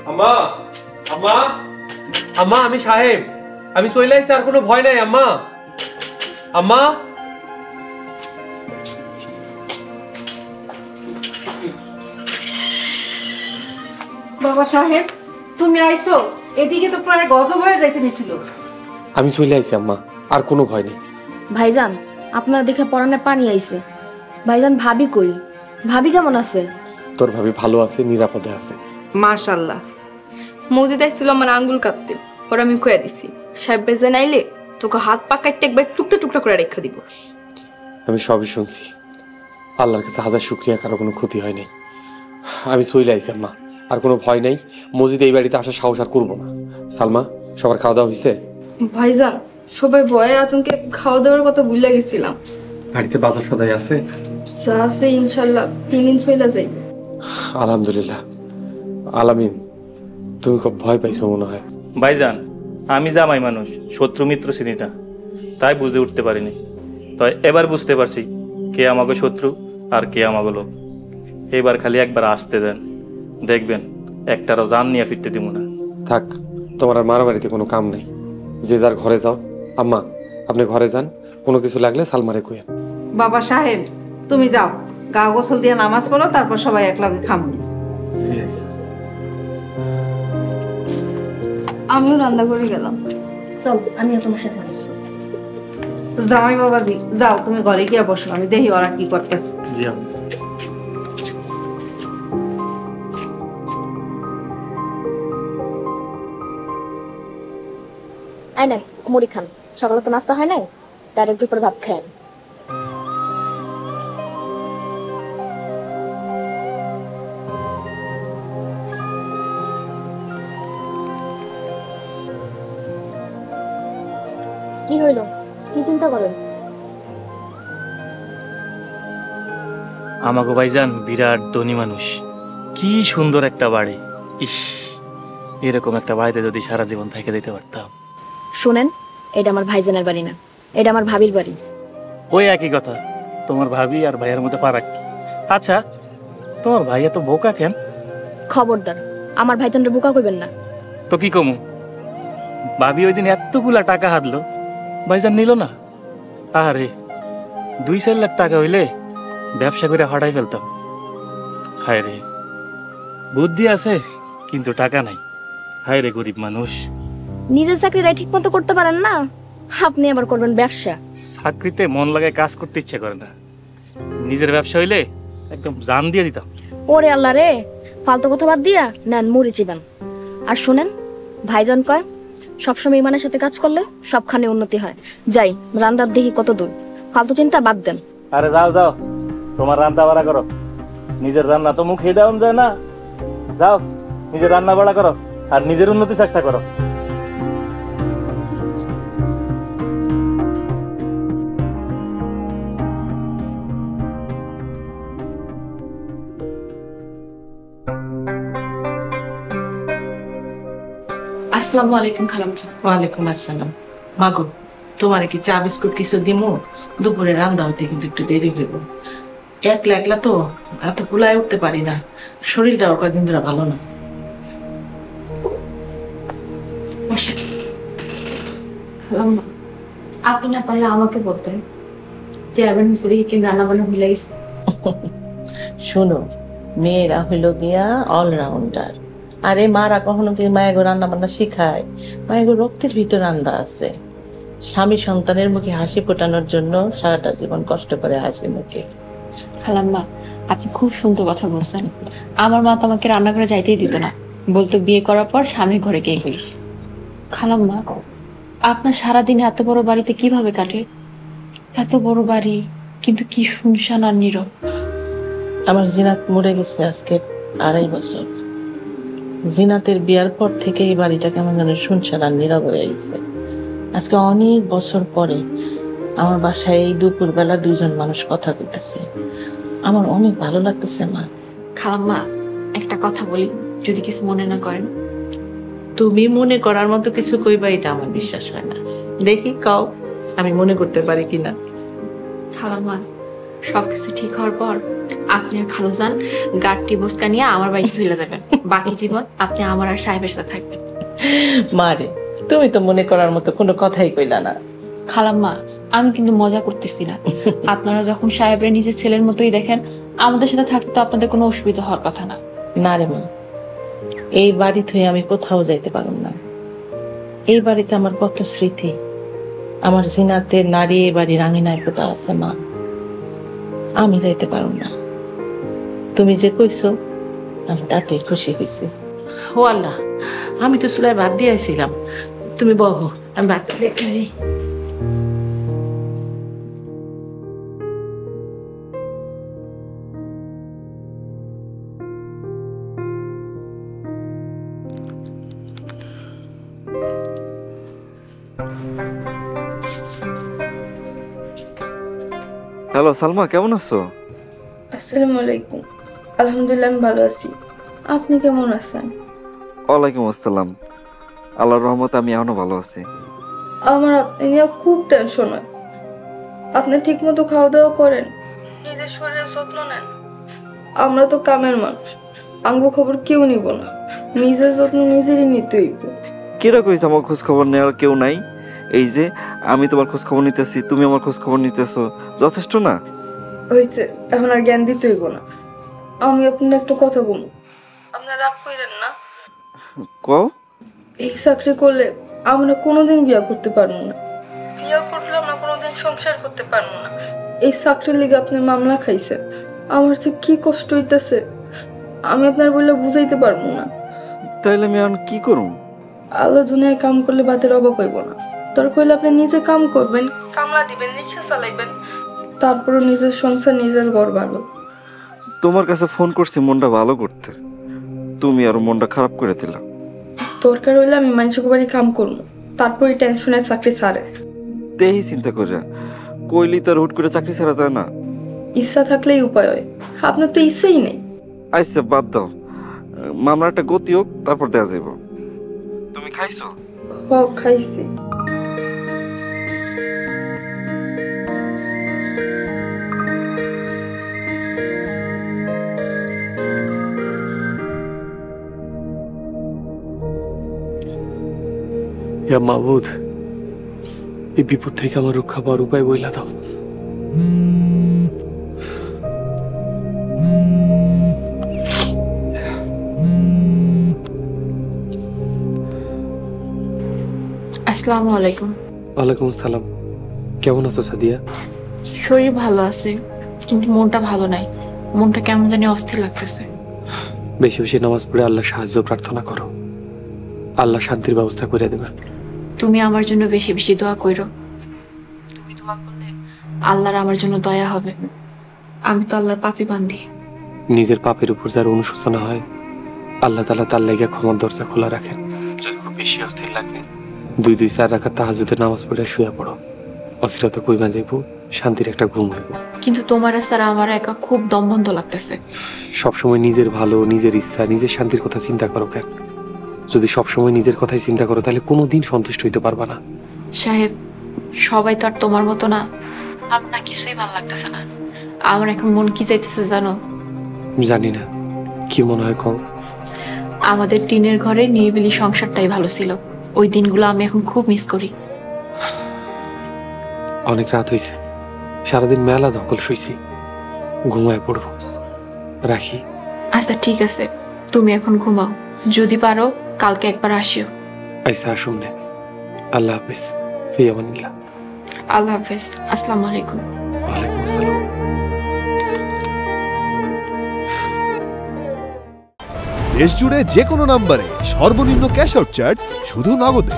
আম্মা আম্মা আম্মা আমি সাহেব, আমি চলে আইছি, আর কোনো ভয় নাই আম্মা। আম্মা বাবা সাহেব তুমি আইছো, এদিকে তো প্রায় গজব হয়ে যাইতে নিছিল। আমি চলে আইছি আম্মা, আর কোনো ভয় নেই। ভাইজান আপনার দেখে পরানে পানি আইছে। ভাইজান ভাবি কই? ভাবি কেমন আছে? তোর ভাবি ভালো আছে, নিরাপদে আছে। মাশাআল্লাহ। মসজিদ আইছিল আমার আঙ্গুল কাটতে, ওরা আমি কয়ে দিছি সাহেব বেজে নাইলে তোকে হাত পা কাটতে একবার টুকটা টুকটা করে রেখে দিব। আমি সবই শুনছি, আল্লাহর কাছে হাজার শুকরিয়া, কারো কোনো ক্ষতি হয় নাই। আমি চলে আইছি আম্মা, আর কোনো ভয় নাই। মসজিদে এই বাড়িতে আসার সাহস আর করবো না। সালমা, সবার খাওয়া দাওয়া হয়েছে? ভাইজান সবাই ভয়ে আতঙ্কে খাওয়া দাওয়ার কথা ভুলে গেছিলাম। বাড়িতে বাজার সদাই আছে? যা আছে ইনশাল্লাহ 3 দিন চলে যাইবে। আলহামদুলিল্লাহ। আলামিন, তুমি খুব ভয় পাইছো মনে হয়। ভাইজান আমি জামাই মানুষ, শত্রু মিত্র চিনি না, তাই বুঝে উঠতে পারিনি। তাই এবার বুঝতে পারছি কে আমাকে শত্রু আর কে আমাকে লোক। এবার খালি একবার আসতে দেন, দেখবেন একটারও জান নিয়ে ফিরতে দিব না। থাক, তোমার আর মারামারিতে কোনো কাম নেই। যে যার ঘরে যাও। আম্মা আপনি ঘরে যান, কোনো কিছু লাগলে সালমারে কইেন। বাবা সাহেব তুমি যাও, গা গোসল দিয়ে নামাজ পড়ো, তারপর সবাই একলাগে খামু। আমিও রান্না করে গেলাম। চল আমিও তোমার সাথে আসছি। জামাই বাবাজি যাও, তুমি ঘরে গিয়ে বসো, আমি দেখি ওরা কি করতেছে। জি আই নাই মুড়ি খান, সকালে তো নাস্তা হয় নাই, ডাইরেক্ট দুপুরে ভাত খান। কি হইল? কি চিন্তা করেন? আমাকে ভাইজান বিরাট ধনী মানুষ, কি সুন্দর একটা বাড়ি। ইস, এরকম একটা বাড়িতে যদি সারা জীবন থেকে দিতে পারতাম। শুনেন, এটা আমার ভাইজানের বাড়ি না, এটা আমার ভাবির বাড়ি। ওই একই কথা, তোমার ভাবি আর ভাইয়ের মধ্যে পারাক কি? আচ্ছা, তোমার ভাই এত বোকা কেন? খবরদার, আমার ভাইজানরে বোকা কইবেন না। তো কি কমু, ভাবি ওই দিন এতগুলা টাকা হাতলো, ভাইজান নিল না? আরে 2-4 লাখ টাকা হইলে ব্যবসা করে হটাই ফেলতাম। হায় রে, বুদ্ধি আছে কিন্তু টাকা নাই। হায় রে গরিব মানুষ। নিজের চাকরিটা ঠিক মতো করতে পারেন না, আপনি আবার করবেন ব্যবসা। চাকরিতে মন লাগায় কাজ করতে ইচ্ছে করে না, নিজের ব্যবসা হইলে একদম জান দিয়ে দিতাম। ওরে আল্লাহ রে, ফালতু কথা বাদ দিয়া নেন মুড়ি চিবান। আর শুনেন, ভাইজান কয় সবসময় ইমানের সাথে কাজ করলে সবখানে উন্নতি হয়। যাই রান্দার দেখি কত দূর, ফালতু চিন্তা বাদ দেন। আরে যাও যাও, তোমার রান্না বাড়া করো, নিজের রান্না তো মুখে দেওয়া যায় না। যাও নিজের রান্না বাড়া করো আর নিজের উন্নতি চেষ্টা করো। আসসালামু আলাইকুম খালাম্মা। ওয়ালাইকুম আসসালাম। মাগো, তোমার কি চা বিস্কুট কিছু দিমু? দুপুরে রান্না হইতে কিন্তু একটু দেরি হইব। একলা একলা তো এত কুলায় উঠতে পারি না, শরীরটাও কয়েকদিন ধরে ভালো না। খালাম্মা, আপনি না পারলে আমাকে বলতেন, চেয়ারম্যান হয়েছে দেখে কি রান্না বান্না ভুলে গেছে। শোনো, মেয়েরা হইল গিয়া অলরাউন্ডার। আরে মারা কখনো কি মায়েগো রান্না বান্না শিখায়? মায়েগো রক্তের ভিতর রান্না আছে। স্বামী সন্তানের মুখে হাসি ফোটানোর জন্য সারাটা জীবন কষ্ট করে হাসি মুখে। খালাম্মা, আপনি খুব সুন্দর কথা বলছেন। আমার মা তো আমাকে রান্না করে যাইতেই দিত না, বলতো বিয়ে করার পর স্বামী ঘরে কে করিস। খালাম্মা, আপনার সারাদিন এত বড় বাড়িতে কিভাবে কাটে? এত বড় বাড়ি কিন্তু কি শুনশান আর নীরব। আমার জিনাত মরে গেছে আজকে 2.5 বছর। জিনাতের বিয়ার পর থেকে এই বাড়িটা কেমন যেন শুনশান আর নীরব হয়ে গেছে। আজকে অনেক বছর পরে আমার বাসায় এই দুপুরবেলা 2 জন মানুষ কথা বলতেছে, আমার অনেক ভালো লাগতেছে মা। খালাম্মা, একটা কথা বলি, যদি কিছু মনে না করেন। তুমি মনে করার মতো কিছু কইবা এটা আমার বিশ্বাস হয় না। দেখি কও, আমি মনে করতে পারি কিনা। খালাম্মা, সবকিছু ঠিক হওয়ার পর আপনি আর খালু যান গাড়টি বসকা নিয়ে আমার বাড়িতে চলে যাবেন। বাকি জীবন আপনি আমার আর সাহেবের সাথে থাকবেন। মারে, তুমি তো মনে করার মতো কোনো কথাই কইলা না। খালাম্মা, আমি কিন্তু মজা করতেছি না। আপনারা যখন সাহেবের নিজের ছেলের মতোই দেখেন, আমাদের সাথে থাকতে তো আপনাদের কোনো অসুবিধা হওয়ার কথা না। না রে মা, এই বাড়ি থেকে আমি কোথাও যাইতে পারুম না। এই বাড়িতে আমার কত স্মৃতি, আমার জিনাতের নারী এই বাড়ির আঙিনায় কোথা আছে মা, আমি যাইতে পারুম না। তুমি যে কইছো আমি তাতে খুশি হয়েছি। ও আল্লাহ, আমি তো চুলায় ভাত দিয়ে আইছিলাম, তুমি বহো, আমি ভাত লেখা। হ্যালো সালমা, কেমন আছো? আসসালামু আলাইকুম। আলহামদুলিল্লাহ, আমি ভালো আছি। আপনি কেমন আছেন? ওয়ালাইকুম আসসালাম। আল্লাহর রহমতে আমি এখনো ভালো আছি। আমার আপনি নিয়ে খুব টেনশন হয়। আপনি ঠিক মতো খাওয়া দাওয়া করেন, নিজের শরীরের যত্ন নেন। আমরা তো কামের মানুষ, আঙ্গু খবর কেউ নিব না, নিজের যত্ন নিজেরই নিতে হইব। কেরা কইছে আমার খোঁজ খবর নেওয়ার কেউ নাই? এই যে আমি তোমার খোঁজ খবর নিতেছি, তুমি আমার খোঁজ খবর নিতেছো, যথেষ্ট না? হয়েছে, এখন আর জ্ঞান দিতে হইব না। আমি আপনার একটা কথা বলবো, আপনার রাগ কইরেন না। কও। এই চাকরি করলে আমরা কোনোদিন বিয়ে করতে পারবো না, বিয়ে করলে আমরা কোনোদিন সংসার করতে পারবো না। এই চাকরির লিগে আপনি মামলা খাইছেন, আমার যে কি কষ্ট হইতেছে আমি আপনার বললে বুঝাইতে পারবো না। তাইলে আমি এখন কি করুম? আল্লাহ দুনিয়ায় কাম করলে ভাতের অভাব হইব না। দরকার হইলে আপনি নিজে কাম করবেন, কামলা দিবেন, রিক্সা চালাইবেন, তারপরে নিজের সংসার নিজের ঘর ভালো। তোমার কাছে ফোন করছি মনটা ভালো করতে, তুমি আর মনটা খারাপ করে দিলা। দরকার হইলে আমি মানুষের বাড়ি কাম করবো, তারপরে টেনশনের চাকরি ছাড়ে। তেই চিন্তা করে কইলি তো আর হুট করে চাকরি ছাড়া যায় না। ইচ্ছা থাকলেই উপায় হয়, আপনার তো ইচ্ছেই নেই। আচ্ছা বাদ দাও, মামলাটা গতি হোক, তারপর দেওয়া যাইব। তুমি খাইছো? খাইছি। ইয়া মাবুদ, এই বিপদ থেকে আমার রক্ষা পাওয়ার উপায় বইলা দাও। আসসালামু আলাইকুম। ওয়ালাইকুম আসসালাম। কেমন আছো সাদিয়া? শরীর ভালো আছে, কিন্তু মনটা ভালো নাই। মনটা কেমন জানি অস্থির লাগতেছে। বেশি বেশি নামাজ পড়ে আল্লাহ সাহায্য প্রার্থনা করো, আল্লাহ শান্তির ব্যবস্থা করে দেবেন। তুমি আমার জন্য বেশি বেশি দোয়া কইরো। তুমি দোয়া করলে আল্লাহর আমার জন্য দয়া হবে। আমি তো আল্লাহর পাপী বান্দি। নিজের পাপের উপর যার অনুশোচনা হয়, আল্লাহ তাআলা তার লাগি ক্ষমার দরজা খোলা রাখেন। যার খুব বেশি অস্থির লাগে 2-4 রাকাত তাহাজ্জুদের নামাজ পড়ে শুয়ে পড়ো, অস্থিরতা কইমা যাইব, শান্তির একটা ঘুম হইব। কিন্তু তোমার ছাড়া আমার একা খুব দমবন্ধ লাগতেছে। সবসময় নিজের ভালো, নিজের ইচ্ছা, নিজের শান্তির কথা চিন্তা করো কেন? যদি সবসময় নিজের কথাই চিন্তা করো তাহলে কোনোদিন সন্তুষ্ট হইতে পারবা না। সাহেব, সবাই তো আর তোমার মতো না। আমার না কিছুই ভালো লাগতেছে না। আমার এখন মন কি চাইতেছে জানো? জানি না, কি মনে হয় কও? আমাদের টিনের ঘরে নিরিবিলি সংসারটাই ভালো ছিল। ওই দিনগুলো আমি এখন খুব মিস করি। অনেক রাত হয়েছে, সারাদিন মেলা ধকল শুইছি, ঘুমায় পড়বো, রাখি। আচ্ছা ঠিক আছে, তুমি এখন ঘুমাও। যদি পারো কালকে একবার আসিও। আইসা আসুন না। আল্লাহ হাফিজ, ফি আমানিল্লাহ। আল্লাহ হাফেজ। আসসালামু আলাইকুম। ওয়ালাইকুম আসসালাম। দেশ জুড়ে যে কোনো নম্বরে সর্বনিম্ন ক্যাশ আউট চার্জ শুধু নগদে।